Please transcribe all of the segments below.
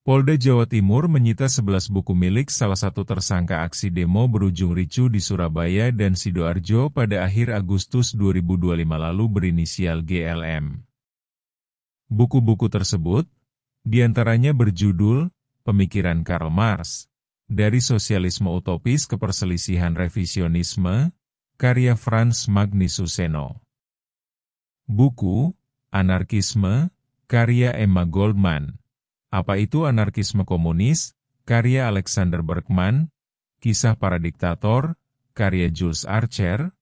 Polda Jawa Timur menyita 11 buku milik salah satu tersangka aksi demo berujung ricuh di Surabaya dan Sidoarjo pada akhir Agustus 2025 lalu berinisial GLM. Buku-buku tersebut, diantaranya berjudul Pemikiran Karl Marx, Dari Sosialisme Utopis ke Perselisihan Revisionisme, karya Frans Magnisuseno. Buku Anarkisme, karya Emma Goldman. Apa itu anarkisme komunis? Karya Alexander Berkman, Kisah Para Diktator, karya Jules Archer,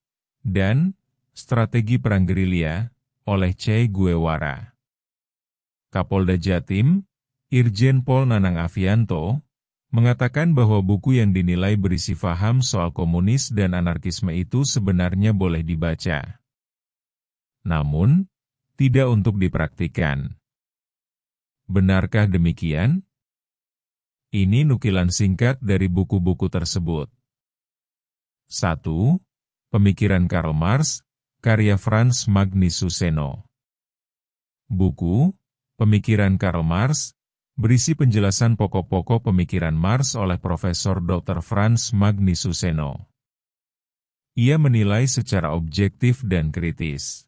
dan Strategi Perang Gerilya, oleh Che Guevara. Kapolda Jatim, Irjen Pol Nanang Afianto, mengatakan bahwa buku yang dinilai berisi faham soal komunis dan anarkisme itu sebenarnya boleh dibaca. Namun, tidak untuk dipraktikkan. Benarkah demikian? Ini nukilan singkat dari buku-buku tersebut. 1. Pemikiran Karl Marx, karya Frans Magnisuseno. Buku Pemikiran Karl Marx berisi penjelasan pokok-pokok pemikiran Marx oleh Profesor Dr. Frans Magnisuseno. Ia menilai secara objektif dan kritis.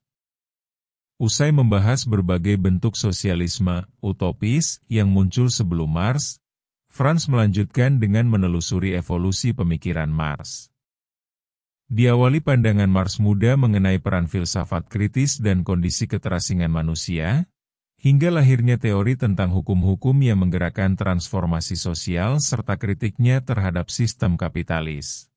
Usai membahas berbagai bentuk sosialisme utopis yang muncul sebelum Marx, Frans melanjutkan dengan menelusuri evolusi pemikiran Marx. Diawali pandangan Marx muda mengenai peran filsafat kritis dan kondisi keterasingan manusia, hingga lahirnya teori tentang hukum-hukum yang menggerakkan transformasi sosial serta kritiknya terhadap sistem kapitalis.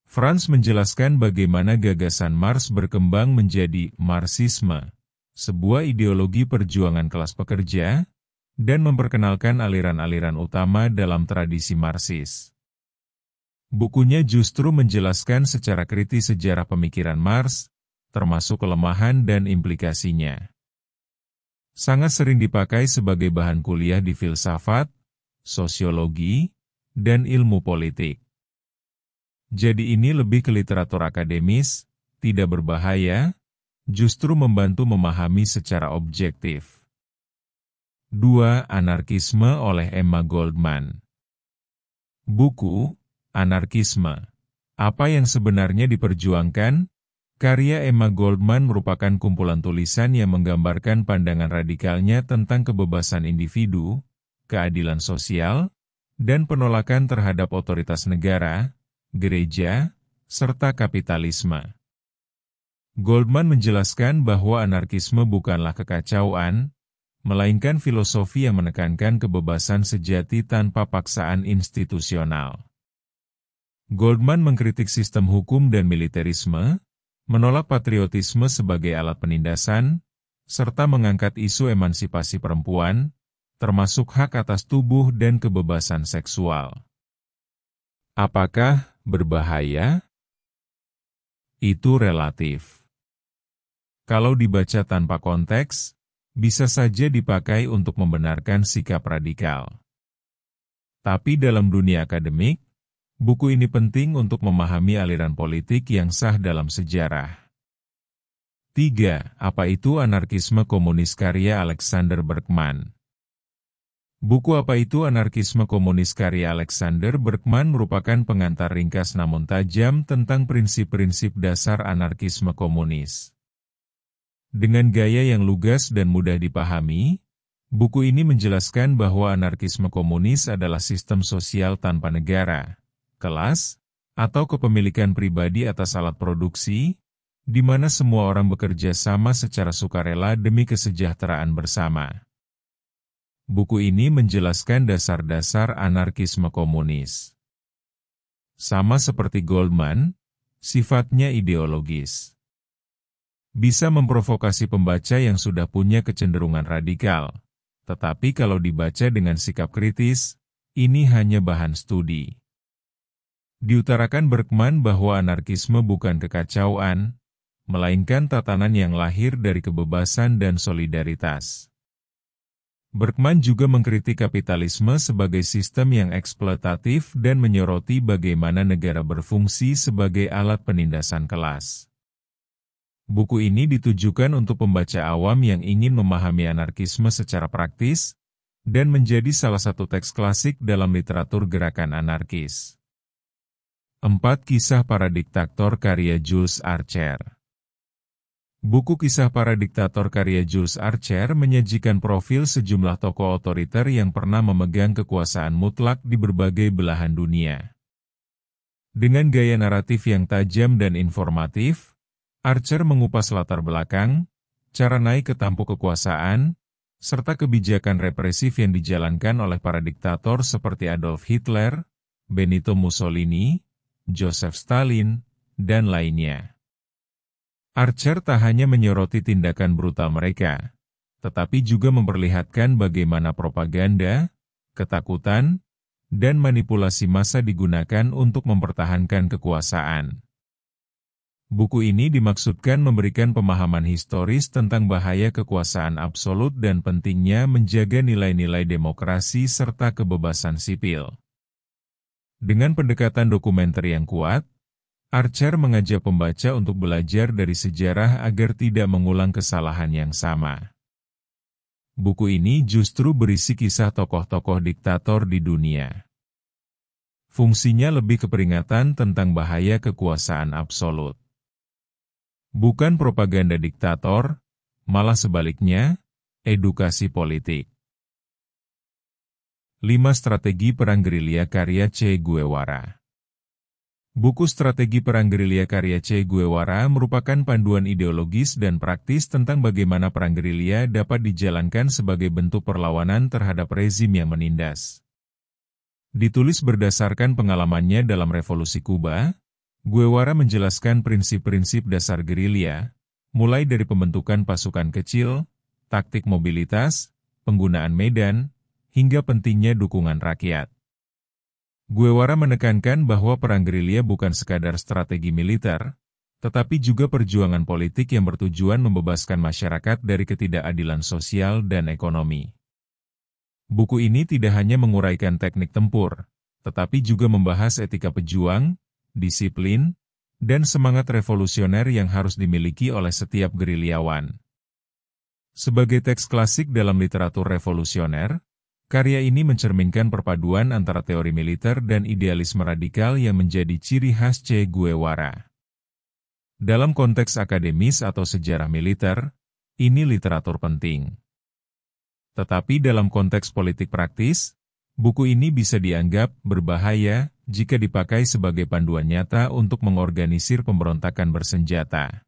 Frans menjelaskan bagaimana gagasan Marx berkembang menjadi Marxisme, sebuah ideologi perjuangan kelas pekerja, dan memperkenalkan aliran-aliran utama dalam tradisi Marxis. Bukunya justru menjelaskan secara kritis sejarah pemikiran Marx, termasuk kelemahan dan implikasinya. Sangat sering dipakai sebagai bahan kuliah di filsafat, sosiologi, dan ilmu politik. Jadi ini lebih ke literatur akademis, tidak berbahaya, justru membantu memahami secara objektif. 2. Anarkisme oleh Emma Goldman. Buku Anarkisme, Apa yang Sebenarnya Diperjuangkan? Karya Emma Goldman merupakan kumpulan tulisan yang menggambarkan pandangan radikalnya tentang kebebasan individu, keadilan sosial, dan penolakan terhadap otoritas negara, gereja, serta kapitalisme. Goldman menjelaskan bahwa anarkisme bukanlah kekacauan, melainkan filosofi yang menekankan kebebasan sejati tanpa paksaan institusional. Goldman mengkritik sistem hukum dan militerisme, menolak patriotisme sebagai alat penindasan, serta mengangkat isu emansipasi perempuan, termasuk hak atas tubuh dan kebebasan seksual. Apakah berbahaya? Itu relatif. Kalau dibaca tanpa konteks, bisa saja dipakai untuk membenarkan sikap radikal. Tapi dalam dunia akademik, buku ini penting untuk memahami aliran politik yang sah dalam sejarah. 3. Apa itu anarkisme komunis karya Alexander Berkman? Buku Apa itu Anarkisme Komunis karya Alexander Berkman merupakan pengantar ringkas namun tajam tentang prinsip-prinsip dasar anarkisme komunis. Dengan gaya yang lugas dan mudah dipahami, buku ini menjelaskan bahwa anarkisme komunis adalah sistem sosial tanpa negara, kelas, atau kepemilikan pribadi atas alat produksi, di mana semua orang bekerja sama secara sukarela demi kesejahteraan bersama. Buku ini menjelaskan dasar-dasar anarkisme komunis. Sama seperti Goldman, sifatnya ideologis. Bisa memprovokasi pembaca yang sudah punya kecenderungan radikal, tetapi kalau dibaca dengan sikap kritis, ini hanya bahan studi. Diutarakan Berkman bahwa anarkisme bukan kekacauan, melainkan tatanan yang lahir dari kebebasan dan solidaritas. Berkman juga mengkritik kapitalisme sebagai sistem yang eksploitatif dan menyoroti bagaimana negara berfungsi sebagai alat penindasan kelas. Buku ini ditujukan untuk pembaca awam yang ingin memahami anarkisme secara praktis, dan menjadi salah satu teks klasik dalam literatur gerakan anarkis. 4 Kisah Para Diktator karya Jules Archer. Buku Kisah Para Diktator karya Jules Archer menyajikan profil sejumlah tokoh otoriter yang pernah memegang kekuasaan mutlak di berbagai belahan dunia. Dengan gaya naratif yang tajam dan informatif, Archer mengupas latar belakang, cara naik ke tampuk kekuasaan, serta kebijakan represif yang dijalankan oleh para diktator seperti Adolf Hitler, Benito Mussolini, Joseph Stalin, dan lainnya. Archer tak hanya menyoroti tindakan brutal mereka, tetapi juga memperlihatkan bagaimana propaganda, ketakutan, dan manipulasi massa digunakan untuk mempertahankan kekuasaan. Buku ini dimaksudkan memberikan pemahaman historis tentang bahaya kekuasaan absolut dan pentingnya menjaga nilai-nilai demokrasi serta kebebasan sipil. Dengan pendekatan dokumenter yang kuat, Archer mengajak pembaca untuk belajar dari sejarah agar tidak mengulang kesalahan yang sama. Buku ini justru berisi kisah tokoh-tokoh diktator di dunia. Fungsinya lebih ke peringatan tentang bahaya kekuasaan absolut. Bukan propaganda diktator, malah sebaliknya, edukasi politik. 5 Strategi Perang Gerilya karya Che Guevara. Buku Strategi Perang Gerilya karya Che Guevara merupakan panduan ideologis dan praktis tentang bagaimana perang gerilya dapat dijalankan sebagai bentuk perlawanan terhadap rezim yang menindas. Ditulis berdasarkan pengalamannya dalam Revolusi Kuba, Guevara menjelaskan prinsip-prinsip dasar gerilya, mulai dari pembentukan pasukan kecil, taktik mobilitas, penggunaan medan, hingga pentingnya dukungan rakyat. Guevara menekankan bahwa perang gerilya bukan sekadar strategi militer, tetapi juga perjuangan politik yang bertujuan membebaskan masyarakat dari ketidakadilan sosial dan ekonomi. Buku ini tidak hanya menguraikan teknik tempur, tetapi juga membahas etika pejuang, disiplin, dan semangat revolusioner yang harus dimiliki oleh setiap gerilyawan. Sebagai teks klasik dalam literatur revolusioner, karya ini mencerminkan perpaduan antara teori militer dan idealisme radikal yang menjadi ciri khas Che Guevara. Dalam konteks akademis atau sejarah militer, ini literatur penting. Tetapi dalam konteks politik praktis, buku ini bisa dianggap berbahaya jika dipakai sebagai panduan nyata untuk mengorganisir pemberontakan bersenjata.